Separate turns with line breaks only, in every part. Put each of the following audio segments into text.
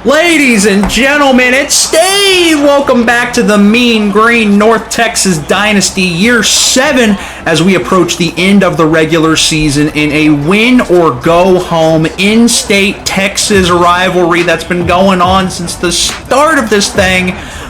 Ladies and gentlemen, it's Dave. Welcome back to the Mean Green North Texas Dynasty Year 7 as we approach the end of the regular season in a win or go home in-state Texas rivalry that's been going on since the start of this thing.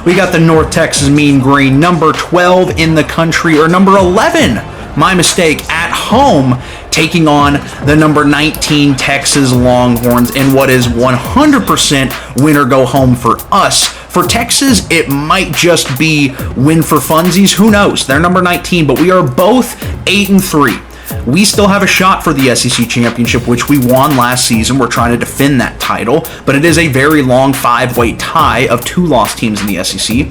We got the North Texas Mean Green, number 12 in the country, or number 11, my mistake, at home, taking on the number 19 Texas Longhorns in what is 100% win or go home for us. For Texas, it might just be win for funsies. Who knows? They're number 19, but we are both 8-3. We still have a shot for the SEC championship, which we won last season. We're trying to defend that title, but it is a very long five-way tie of two lost teams in the SEC.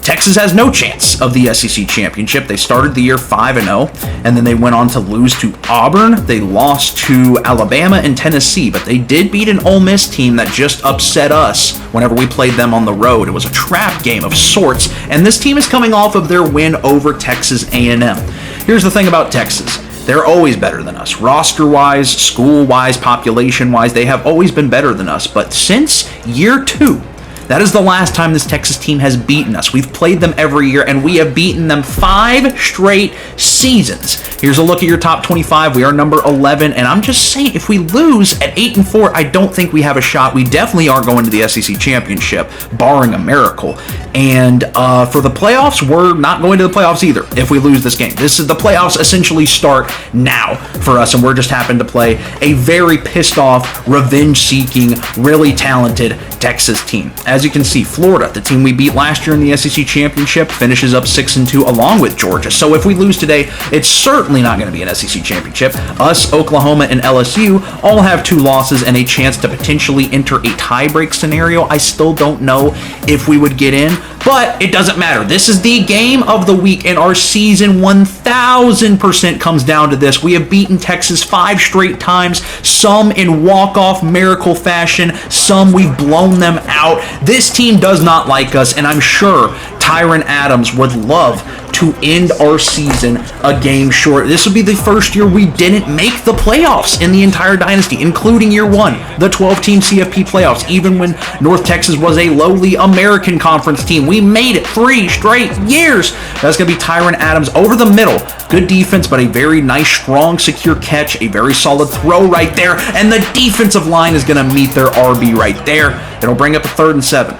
Texas has no chance of the SEC championship. They started the year 5-0, and then they went on to lose to Auburn. They lost to Alabama and Tennessee, but they did beat an Ole Miss team that just upset us whenever we played them on the road. It was a trap game of sorts, and this team is coming off of their win over Texas A&M. Here's the thing about Texas. They're always better than us. Roster-wise, school-wise, population-wise, they have always been better than us. But since year 2, that is the last time this Texas team has beaten us. We've played them every year, and we have beaten them 5 straight seasons. Here's a look at your top 25. We are number 11, and I'm just saying, if we lose at 8-4, I don't think we have a shot. We definitely aren't going to the SEC championship, barring a miracle. And for the playoffs, we're not going to the playoffs either if we lose this game. The playoffs essentially start now for us, and we're just happen to play a very pissed off, revenge-seeking, really talented Texas team. As you can see, Florida, the team we beat last year in the SEC championship, finishes up 6-2 along with Georgia. So if we lose today, it's certainly not going to be an SEC championship. Us, Oklahoma, and LSU all have 2 losses and a chance to potentially enter a tiebreak scenario. I still don't know if we would get in, but it doesn't matter. This is the game of the week, and our season 1000% comes down to this. We have beaten Texas 5 straight times, some in walk-off miracle fashion, some we've blown them out. This team does not like us, and I'm sure Tyron Adams would love to end our season a game short. This would be the first year we didn't make the playoffs in the entire dynasty, including year 1, the 12-team CFP playoffs. Even when North Texas was a lowly American Conference team, we made it 3 straight years. That's going to be Tyron Adams over the middle. Good defense, but a very nice, strong, secure catch, a very solid throw right there, and the defensive line is going to meet their RB right there. It'll bring up a 3rd and 7.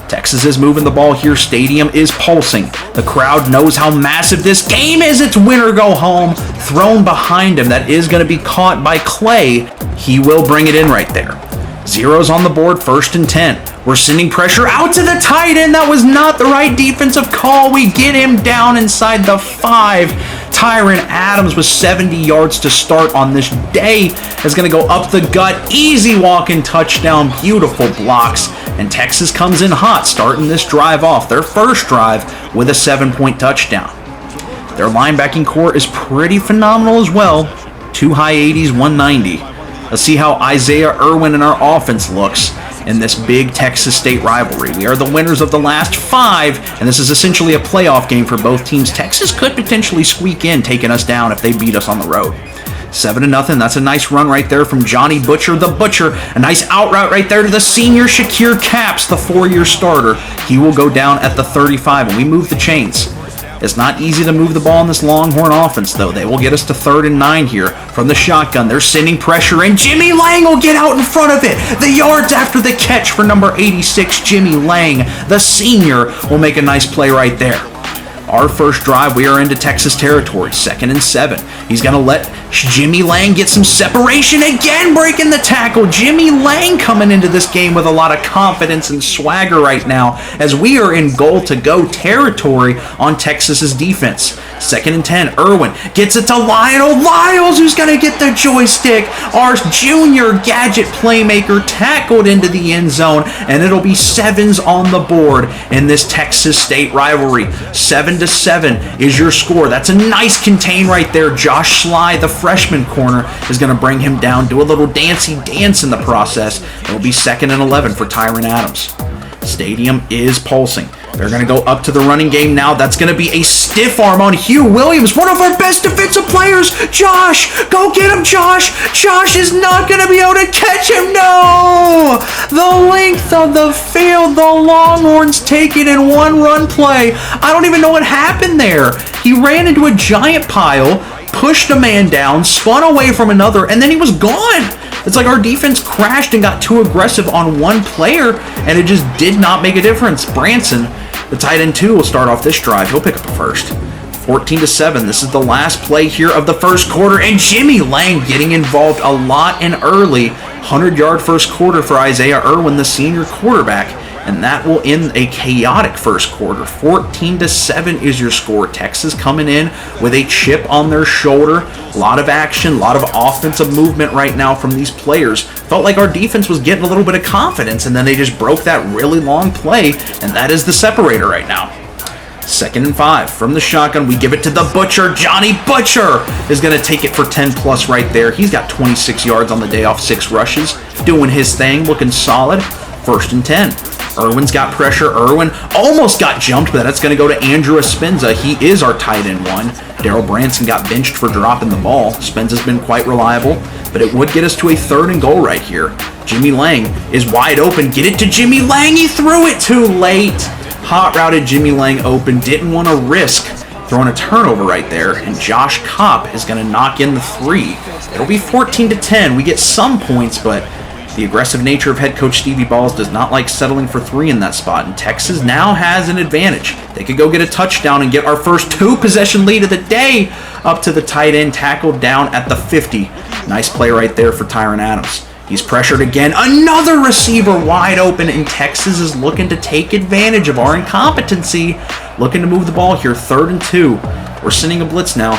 Texas is moving the ball here. Stadium is pulsing. The crowd knows how massive this game is. It's win or go home. Thrown behind him. That is going to be caught by Clay. He will bring it in right there. Zeros on the board, 1st and 10. We're sending pressure out to the tight end. That was not the right defensive call. We get him down inside the 5. Tyron Adams with 70 yards to start on this day is going to go up the gut. Easy walking touchdown. Beautiful blocks. And Texas comes in hot, starting this drive off. Their first drive with a 7-point touchdown. Their linebacking core is pretty phenomenal as well. 2 high 80s, 190. Let's see how Isaiah Irwin and our offense looks in this big Texas State rivalry. We are the winners of the last 5, and this is essentially a playoff game for both teams. Texas could potentially squeak in, taking us down if they beat us on the road. 7-0. That's a nice run right there from Johnny Butcher, the Butcher. A nice out route right there to the senior Shakir Capps, the 4-year starter. He will go down at the 35, and we move the chains. It's not easy to move the ball in this Longhorn offense, though. They will get us to 3rd and 9 here from the shotgun. They're sending pressure, and Jimmy Lang will get out in front of it. The yards after the catch for number 86, Jimmy Lang. The senior will make a nice play right there. Our first drive, we are into Texas territory, 2nd and 7. He's going to let Jimmy Lang get some separation again, breaking the tackle. Jimmy Lang coming into this game with a lot of confidence and swagger right now as we are in goal-to-go territory on Texas's defense. 2nd and 10, Irwin gets it to Lionel Lyles, who's going to get the joystick. Our junior gadget playmaker tackled into the end zone, and it'll be 7s on the board in this Texas State rivalry. 7-7 is your score. That's a nice contain right there. Josh Sly, the freshman corner, is going to bring him down, do a little dancey dance in the process. It'll be 2nd and 11 for Tyron Adams. Stadium is pulsing. They're going to go up to the running game now. That's going to be a stiff arm on Hugh Williams, one of our best defensive players. Josh, go get him, Josh. Josh is not going to be able to catch him. No! The length of the field, the Longhorns take it in one run play. I don't even know what happened there. He ran into a giant pile, pushed a man down, spun away from another, and then he was gone. It's like our defense crashed and got too aggressive on one player, and it just did not make a difference. Branson, the tight end 2, will start off this drive. He'll pick up a first. 14-7. This is the last play here of the first quarter, and Jimmy Lang getting involved a lot and early. 100-yard first quarter for Isaiah Irwin, the senior quarterback. And that will end a chaotic first quarter. 14-7 is your score. Texas coming in with a chip on their shoulder. A lot of action, a lot of offensive movement right now from these players. Felt like our defense was getting a little bit of confidence, and then they just broke that really long play, and that is the separator right now. 2nd and 5 from the shotgun. We give it to the Butcher. Johnny Butcher is going to take it for 10+ right there. He's got 26 yards on the day off 6 rushes. Doing his thing, looking solid. 1st and 10. Irwin's got pressure. Irwin almost got jumped, but that's going to go to Andrew Espenza. He is our tight end 1. Daryl Branson got benched for dropping the ball. Espenza's been quite reliable, but it would get us to a 3rd and goal right here. Jimmy Lang is wide open. Get it to Jimmy Lang. He threw it too late. Hot routed Jimmy Lang open. Didn't want to risk throwing a turnover right there, and Josh Kopp is going to knock in the 3. It'll be 14-10. We get some points, but the aggressive nature of head coach Stevie Balls does not like settling for 3 in that spot, and Texas now has an advantage. They could go get a touchdown and get our first 2-possession lead of the day up to the tight end, tackled down at the 50. Nice play right there for Tyron Adams. He's pressured again. Another receiver wide open, and Texas is looking to take advantage of our incompetency. Looking to move the ball here, 3rd and 2. We're sending a blitz now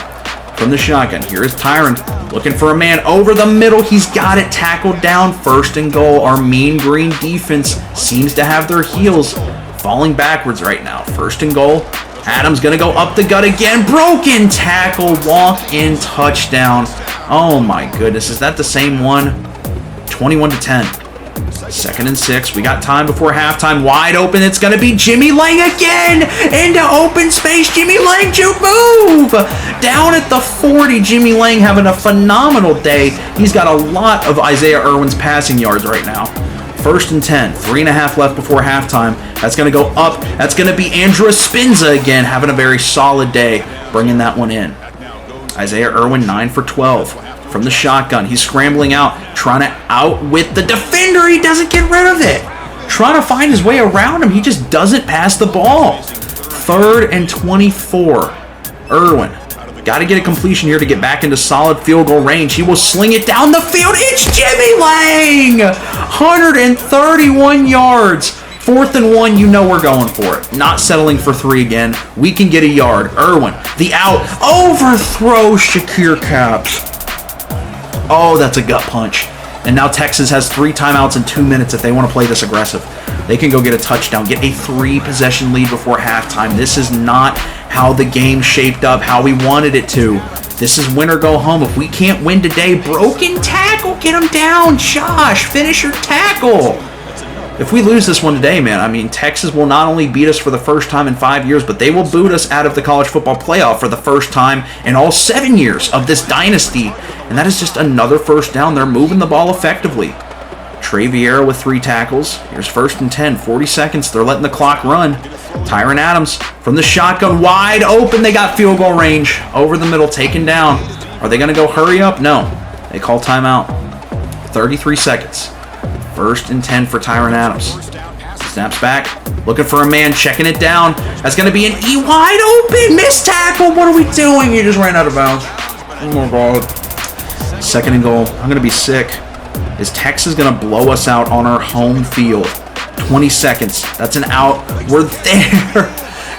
from the shotgun. Here is Tyron looking for a man over the middle. He's got it tackled down. 1st and goal. Our mean green defense seems to have their heels falling backwards right now. 1st and goal. Adams going to go up the gut again. Broken tackle. Walk-in touchdown. Oh my goodness. Is that the same one? 21-10. 2nd and 6. We got time before halftime. Wide open. It's going to be Jimmy Lang again. Into open space. Jimmy Lang, juke move. Down at the 40. Jimmy Lang having a phenomenal day. He's got a lot of Isaiah Irwin's passing yards right now. 1st and 10. 3.5 left before halftime. That's going to go up. That's going to be Andrew Espenza again. Having a very solid day. Bringing that one in. Isaiah Irwin 9 for 12. From the shotgun, he's scrambling out, trying to outwit the defender. He doesn't get rid of it. Trying to find his way around him. He just doesn't pass the ball. 3rd and 24. Irwin, got to get a completion here to get back into solid field goal range. He will sling it down the field. It's Jimmy Lang! 131 yards. 4th and 1, you know we're going for it. Not settling for 3 again. We can get a yard. Irwin, the out. Overthrow Shakir Caps. Oh, that's a gut punch. And now Texas has 3 timeouts in 2 minutes if they want to play this aggressive. They can go get a touchdown, get a 3-possession lead before halftime. This is not how the game shaped up, how we wanted it to. This is win or go home. If we can't win today, broken tackle, get him down. Josh, finish your tackle. If we lose this one today, man, I mean, Texas will not only beat us for the first time in 5 years, but they will boot us out of the college football playoff for the first time in all 7 years of this dynasty. And that is just another first down. They're moving the ball effectively. Trey Vieira with 3 tackles. Here's 1st and 10, 40 seconds. They're letting the clock run. Tyron Adams from the shotgun, wide open. They got field goal range. Over the middle, taken down. Are they going to go hurry up? No. They call timeout. 33 seconds. 1st and 10 for Tyron Adams. Snaps back, looking for a man, checking it down. That's going to be an E wide open. Missed tackle. What are we doing? He just ran out of bounds. Oh my God. 2nd and goal. I'm going to be sick. Is Texas going to blow us out on our home field? 20 seconds. That's an out. We're there.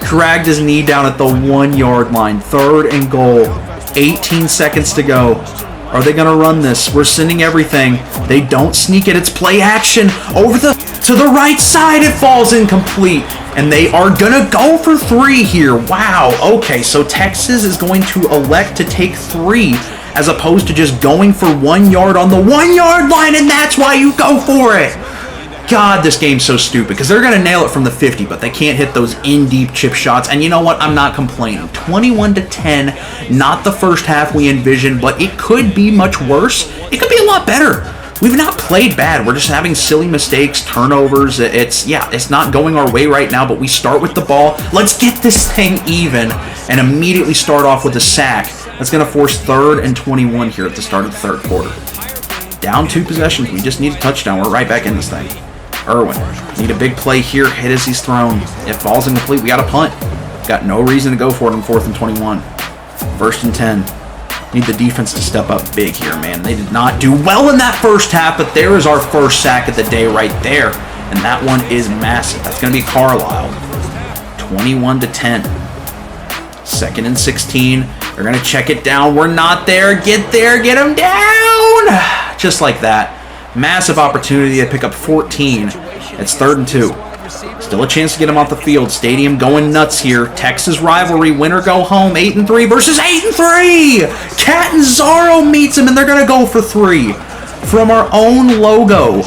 Dragged his knee down at the 1-yard line. 3rd and goal. 18 seconds to go. Are they going to run this? We're sending everything. They don't sneak it. It's play action. Over to the right side. It falls incomplete. And they are going to go for 3 here. Wow. Okay, so Texas is going to elect to take 3 as opposed to just going for 1 yard on the 1-yard line, and that's why you go for it. God, this game's so stupid because they're going to nail it from the 50, but they can't hit those in-deep chip shots. And you know what? I'm not complaining. 21-10, not the first half we envisioned, but it could be much worse. It could be a lot better. We've not played bad. We're just having silly mistakes, turnovers. It's not going our way right now, but we start with the ball. Let's get this thing even and immediately start off with a sack. That's going to force 3rd and 21 here at the start of the 3rd quarter. Down 2 possessions. We just need a touchdown. We're right back in this thing. Irwin, need a big play here. Hit as he's thrown. If ball's incomplete, we got a punt. Got no reason to go for it on 4th and 21. 1st and 10. Need the defense to step up big here, man. They did not do well in that first half, but there is our first sack of the day right there. And that one is massive. That's going to be Carlisle. 21-10. 2nd and 16. They're going to check it down. We're not there. Get there. Get him down. Just like that. Massive opportunity to pick up 14. It's 3rd and 2. Still a chance to get him off the field. Stadium going nuts here. Texas rivalry. Winner go home. 8-3 versus 8-3. Catanzaro meets him, and they're going to go for 3 from our own logo.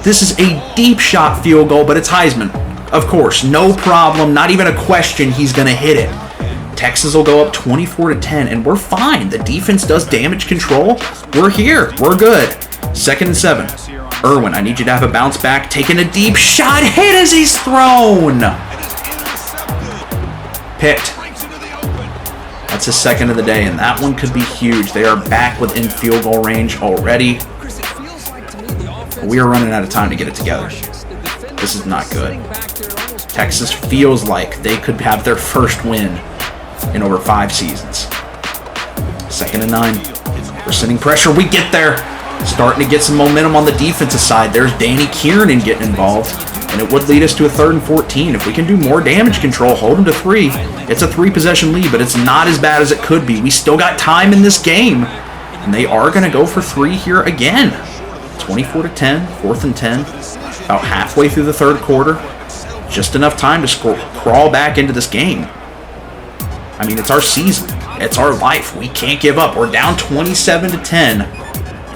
This is a deep shot field goal, but it's Heisman. Of course, no problem. Not even a question. He's going to hit it. Texas will go up 24-10, and we're fine. The defense does damage control. We're here. We're good. 2nd and 7. Irwin, I need you to have a bounce back. Taking a deep shot. Hit as he's thrown. Picked. That's his 2nd of the day, and that one could be huge. They are back within field goal range already. We are running out of time to get it together. This is not good. Texas feels like they could have their first win in over 5 seasons. 2nd and 9. We're sending pressure. We get there. Starting to get some momentum on the defensive side. There's Danny Kiernan getting involved. And it would lead us to a 3rd and 14. If we can do more damage control, hold them to 3. It's a 3-possession lead, but it's not as bad as it could be. We still got time in this game. And they are going to go for 3 here again. 24-10, 4th and 10. About halfway through the 3rd quarter. Just enough time to crawl back into this game. I mean, it's our season. It's our life. We can't give up. We're down 27-10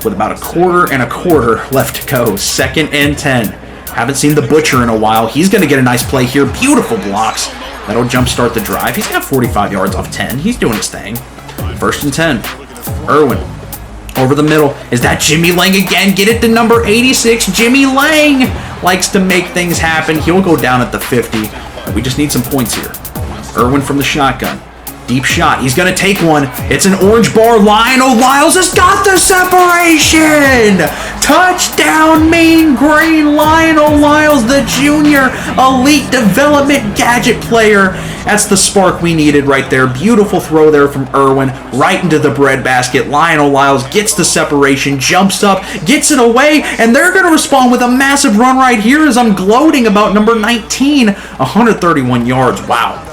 with about a quarter left to go. 2nd and 10. Haven't seen the Butcher in a while. He's going to get a nice play here. Beautiful blocks. That'll jumpstart the drive. He's got 45 yards off 10. He's doing his thing. 1st and 10. Irwin. Over the middle. Is that Jimmy Lang again? Get it to number 86. Jimmy Lang likes to make things happen. He'll go down at the 50. We just need some points here. Irwin from the shotgun. Deep shot. He's going to take one. It's an orange bar. Lionel Lyles has got the separation. Touchdown, Mean Green. Lionel Lyles, the junior elite development gadget player. That's the spark we needed right there. Beautiful throw there from Irwin. Right into the breadbasket. Lionel Lyles gets the separation, jumps up, gets it away, and they're going to respond with a massive run right here as I'm gloating about number 19. 131 yards. Wow.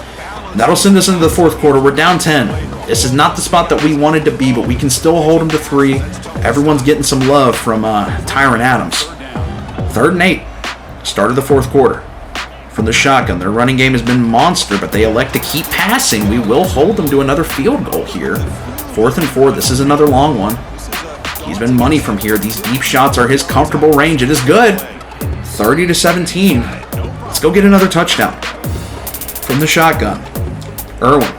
That'll send us into the 4th quarter. We're down 10. This is not the spot that we wanted to be, but we can still hold them to 3. Everyone's getting some love from Tyron Adams. 3rd and 8. Start of the 4th quarter. From the shotgun, their running game has been monster, but they elect to keep passing. We will hold them to another field goal here. 4th and 4. This is another long one. He's been money from here. These deep shots are his comfortable range. It is good. 30-17. Let's go get another touchdown. From the shotgun. Irwin,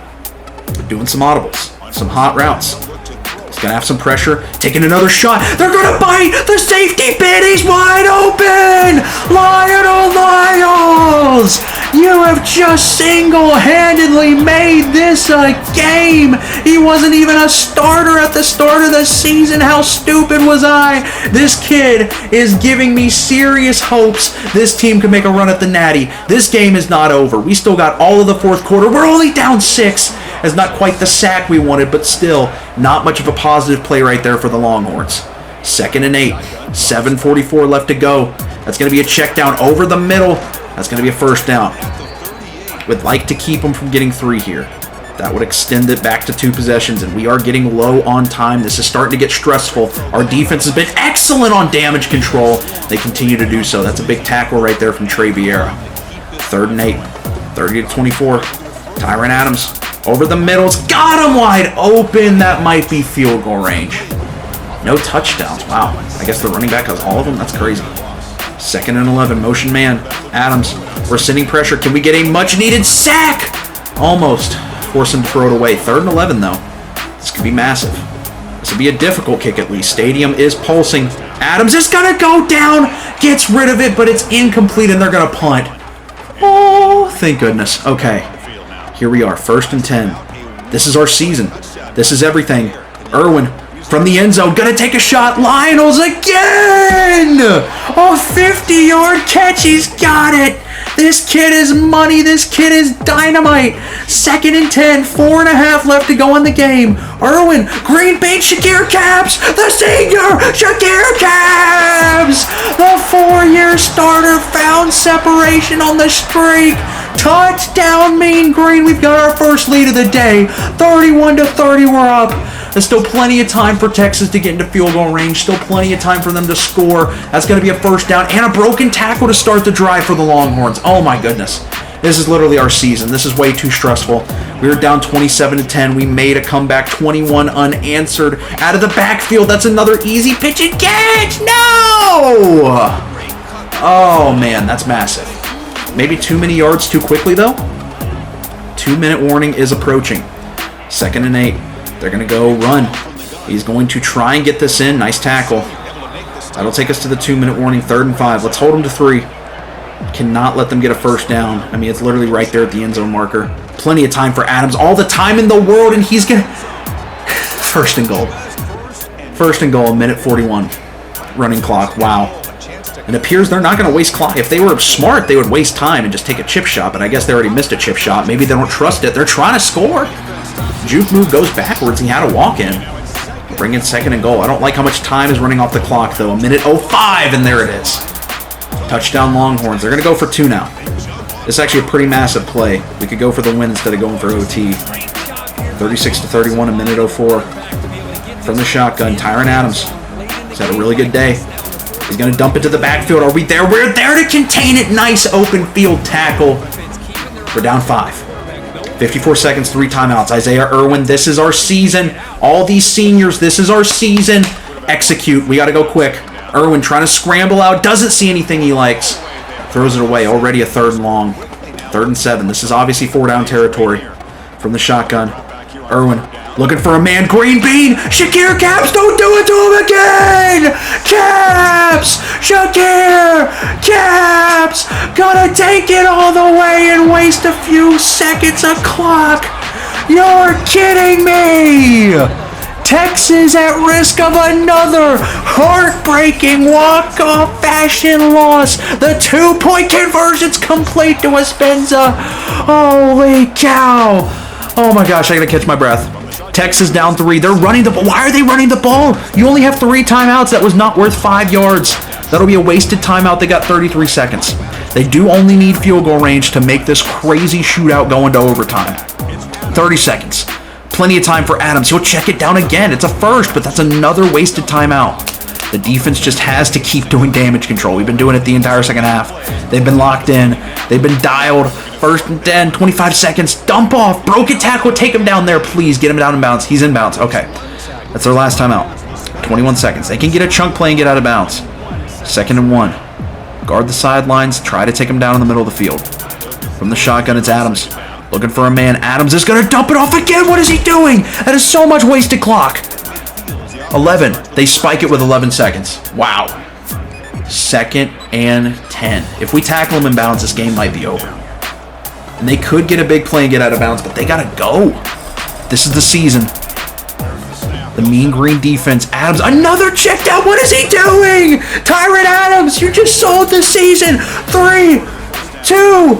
doing some audibles, some hot routes. He's going to have some pressure, taking another shot. They're going to bite the safety pin. He's wide open. Lionel Lyles, you have just single-handedly made this a game. He wasn't even a starter at the start of the season. How stupid was I? This kid is giving me serious hopes this team could make a run at the Natty. This game is not over. We still got all of the 4th quarter. We're only down 6. It's not quite the sack we wanted, but still not much of a positive play right there for the Longhorns. 2nd and 8. 7:44 left to go. That's going to be a check down over the middle. That's going to be a 1st down. Would like to keep them from getting 3 here. That would extend it back to 2 possessions, and we are getting low on time. This is starting to get stressful. Our defense has been excellent on damage control. They continue to do so. That's a big tackle right there from Trey Vieira. 3rd and 8. 30-24. Tyron Adams. Over the middle. It's got him wide open. That might be field goal range. No touchdowns. Wow. I guess the running back has all of them. That's crazy. 2nd and 11, motion man. Adams, we're sending pressure. Can we get a much-needed sack? Almost. Force him to throw it away. 3rd and 11, though. This could be massive. This would be a difficult kick, at least. Stadium is pulsing. Adams is going to go down. Gets rid of it, but it's incomplete, and they're going to punt. Oh, thank goodness. Okay. Here we are, 1st and 10. This is our season. This is everything. Irwin from the end zone, gonna take a shot. Lionel's again! Oh, 50-yard catch, he's got it! This kid is money, this kid is dynamite! 2nd and 10, 4.5 left to go in the game. Irwin, green bean, Shakir Caps, the senior, Shakir Caps! The 4-year starter found separation on the streak. Touchdown, Mean Green. We've got our first lead of the day. 31-30, we're up. There's still plenty of time for Texas to get into field goal range. Still plenty of time for them to score. That's going to be a 1st down and a broken tackle to start the drive for the Longhorns. Oh my goodness. This is literally our season. This is way too stressful. We were down 27-10. We made a comeback, 21 unanswered. Out of the backfield, that's another easy pitch and catch. No! Oh man, that's massive. Maybe too many yards too quickly though. 2-minute warning is approaching. 2nd and 8. They're going to go run. He's going to try and get this in. Nice tackle. That'll take us to the 2-minute warning. 3rd and 5. Let's hold them to 3. Cannot let them get a 1st down. I mean, it's literally right there at the end zone marker. Plenty of time for Adams. All the time in the world, and he's going to... 1st and goal. 1st and goal, 1:41. Running clock. Wow. It appears they're not going to waste clock. If they were smart, they would waste time and just take a chip shot, but I guess they already missed a chip shot. Maybe they don't trust it. They're trying to score. Juke move goes backwards. He had a walk-in. Bring in 2nd and goal. I don't like how much time is running off the clock, though. 1:05, and there it is. Touchdown Longhorns. They're going to go for 2 now. This is actually a pretty massive play. We could go for the win instead of going for OT. 36-31, 1:04. From the shotgun, Tyron Adams. He's had a really good day. He's going to dump it to the backfield. Are we there? We're there to contain it. Nice open field tackle. We're down 5. 54 seconds, 3 timeouts. Isaiah Irwin, this is our season. All these seniors, this is our season. Execute. We got to go quick. Irwin trying to scramble out. Doesn't see anything he likes. Throws it away. Already a 3rd and long. 3rd and 7. This is obviously 4-down territory. From the shotgun. Irwin looking for a man. Green bean. Shakir Caps. Don't do it to him again. Caps. Shakir Caps. Gonna take it all the way and waste a few seconds of clock. You're kidding me. Texas at risk of another heartbreaking walk-off fashion loss. The 2-point conversion's complete to Espenza. Holy cow. Oh my gosh, I gotta catch my breath. Texas down 3. They're running the ball. Why are they running the ball? You only have 3 timeouts. That was not worth 5 yards. That'll be a wasted timeout. They got 33 seconds. They do only need field goal range to make this crazy shootout go into overtime. 30 seconds. Plenty of time for Adams. He'll check it down again. It's a 1st, but that's another wasted timeout. The defense just has to keep doing damage control. We've been doing it the entire 2nd half. They've been locked in. They've been dialed. 1st and 10, 25 seconds. Dump off. Broken tackle. Take him down there, please. Get him down in bounds. He's in bounds. Okay. That's their last timeout. 21 seconds. They can get a chunk play and get out of bounds. 2nd and 1. Guard the sidelines. Try to take him down in the middle of the field. From the shotgun, it's Adams. Looking for a man. Adams is going to dump it off again. What is he doing? That is so much wasted clock. 11. They spike it with 11 seconds. Wow. 2nd and 10. If we tackle him in bounds, this game might be over. And they could get a big play and get out of bounds, but they got to go. This is the season. The Mean Green defense. Adams, another check down. What is he doing? Tyron Adams, you just sold the season. 3, 2,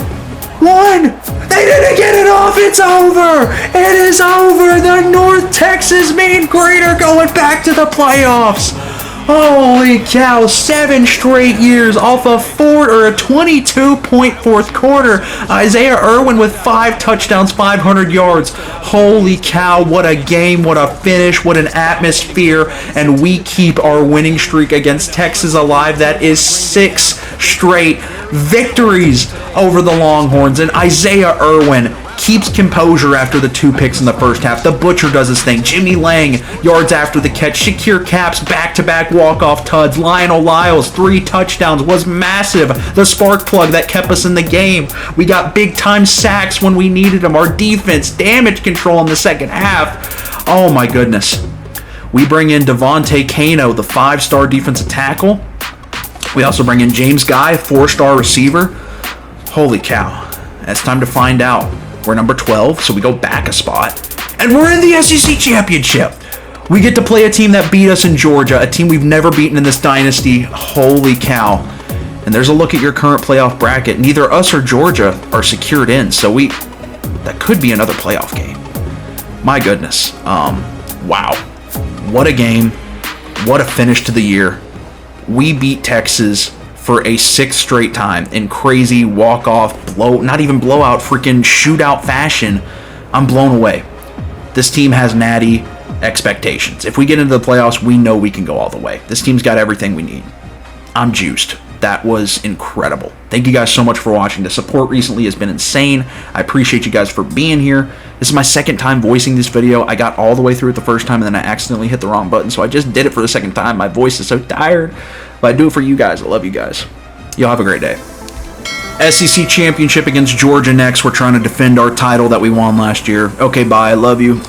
1. They didn't get it off. It's over. It is over. The North Texas Mean Green are going back to the playoffs. Holy cow, 7 straight years off a 22-point 4th quarter. Isaiah Irwin with 5 touchdowns, 500 yards. Holy cow, what a game, what a finish, what an atmosphere. And we keep our winning streak against Texas alive. That is 6 straight victories over the Longhorns, and Isaiah Irwin keeps composure after the 2 picks in the first half. The Butcher does his thing. Jimmy Lang, yards after the catch. Shakir Capps, back-to-back walk-off tuds. Lionel Lyles, 3 touchdowns, was massive. The spark plug that kept us in the game. We got big-time sacks when we needed them. Our defense, damage control in the second half. Oh, my goodness. We bring in Devontae Kano, the 5-star defensive tackle. We also bring in James Guy, 4-star receiver. Holy cow. It's time to find out. We're number 12, so we go back a spot. And we're in the SEC Championship. We get to play a team that beat us in Georgia, a team we've never beaten in this dynasty. Holy cow. And there's a look at your current playoff bracket. Neither us or Georgia are secured in, so that could be another playoff game. My goodness. Wow. What a game. What a finish to the year. We beat Texas for a 6th straight time in crazy walk-off, not even blowout, freaking shootout fashion. I'm blown away. This team has natty expectations. If we get into the playoffs, we know we can go all the way. This team's got everything we need. I'm juiced. That was incredible. Thank you guys so much for watching. The support recently has been insane. I appreciate you guys for being here. This is my 2nd time voicing this video. I got all the way through it the first time, and then I accidentally hit the wrong button, so I just did it for the 2nd time. My voice is so tired, but I do it for you guys. I love you guys. Y'all have a great day. SEC Championship against Georgia next. We're trying to defend our title that we won last year. Okay, bye. I love you.